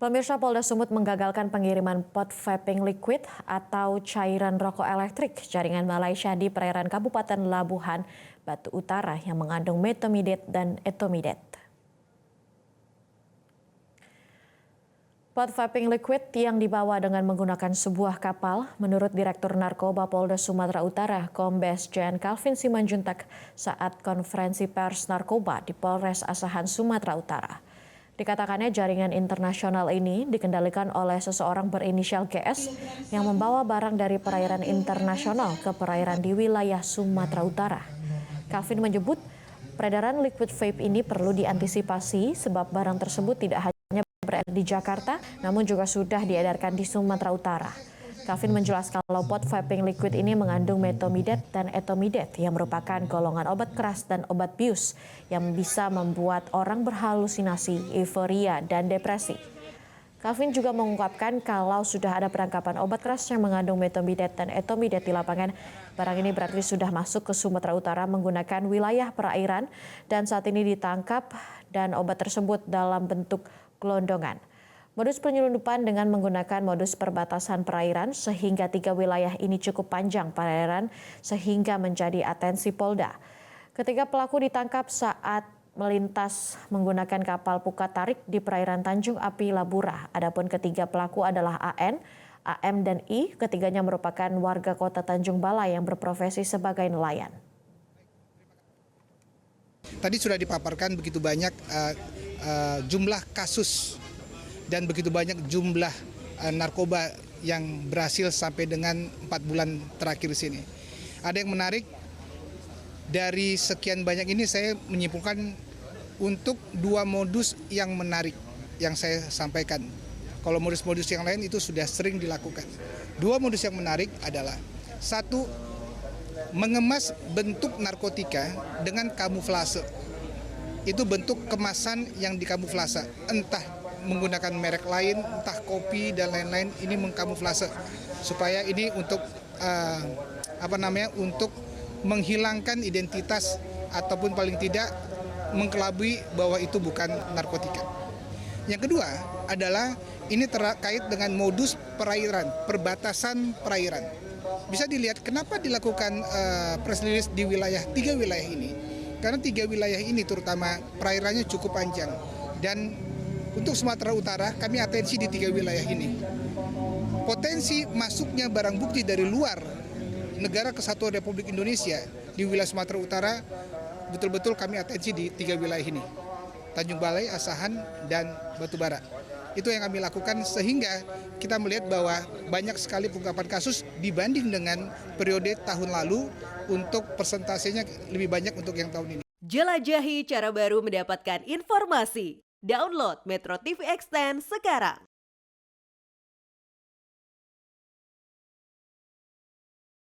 Pemirsa, Polda Sumut menggagalkan pengiriman pot vaping liquid atau cairan rokok elektrik jaringan Malaysia di perairan Kabupaten Labuhan Batu Utara yang mengandung metamidet dan etomidet. Pot vaping liquid yang dibawa dengan menggunakan sebuah kapal, menurut Direktur Narkoba Polda Sumatera Utara, Kombes Jan Calvin Simanjuntak saat konferensi pers narkoba di Polres Asahan, Sumatera Utara. Dikatakannya jaringan internasional ini dikendalikan oleh seseorang berinisial GS yang membawa barang dari perairan internasional ke perairan di wilayah Sumatera Utara. Calvin menyebut peredaran liquid vape ini perlu diantisipasi sebab barang tersebut tidak hanya berada di Jakarta namun juga sudah diedarkan di Sumatera Utara. Calvin menjelaskan kalau pot vaping liquid ini mengandung metamidet dan etomidet yang merupakan golongan obat keras dan obat bius yang bisa membuat orang berhalusinasi, euforia, dan depresi. Calvin juga mengungkapkan kalau sudah ada penangkapan obat keras yang mengandung metamidet dan etomidet di lapangan, barang ini berarti sudah masuk ke Sumatera Utara menggunakan wilayah perairan dan saat ini ditangkap dan obat tersebut dalam bentuk gelondongan. Modus penyelundupan dengan menggunakan modus perbatasan perairan sehingga 3 wilayah ini cukup panjang perairan sehingga menjadi atensi Polda. Ketiga pelaku ditangkap saat melintas menggunakan kapal pukat tarik di perairan Tanjung Api Labura. Adapun ketiga pelaku adalah AN, AM, dan I. Ketiganya merupakan warga kota Tanjung Balai yang berprofesi sebagai nelayan. Tadi sudah dipaparkan begitu banyak jumlah kasus dan begitu banyak jumlah narkoba yang berhasil sampai dengan 4 bulan terakhir di sini. Ada yang menarik, dari sekian banyak ini saya menyimpulkan untuk 2 modus yang menarik yang saya sampaikan. Kalau modus-modus yang lain itu sudah sering dilakukan. 2 modus yang menarik adalah, 1, mengemas bentuk narkotika dengan kamuflase. Itu bentuk kemasan yang dikamuflase, entah menggunakan merek lain, entah kopi dan lain-lain, ini mengkamuflase supaya ini untuk untuk menghilangkan identitas ataupun paling tidak mengkelabui bahwa itu bukan narkotika. Yang kedua adalah ini terkait dengan modus perairan, perbatasan perairan. Bisa dilihat kenapa dilakukan press release di wilayah 3 wilayah ini. Karena 3 wilayah ini terutama perairannya cukup panjang dan untuk Sumatera Utara, kami atensi di 3 wilayah ini. Potensi masuknya barang bukti dari luar negara kesatuan Republik Indonesia di wilayah Sumatera Utara, betul-betul kami atensi di 3 wilayah ini. Tanjung Balai, Asahan, dan Batubara. Itu yang kami lakukan sehingga kita melihat bahwa banyak sekali pengungkapan kasus dibanding dengan periode tahun lalu untuk persentasenya lebih banyak untuk yang tahun ini. Jelajahi cara baru mendapatkan informasi. Download Metro TV Extend sekarang.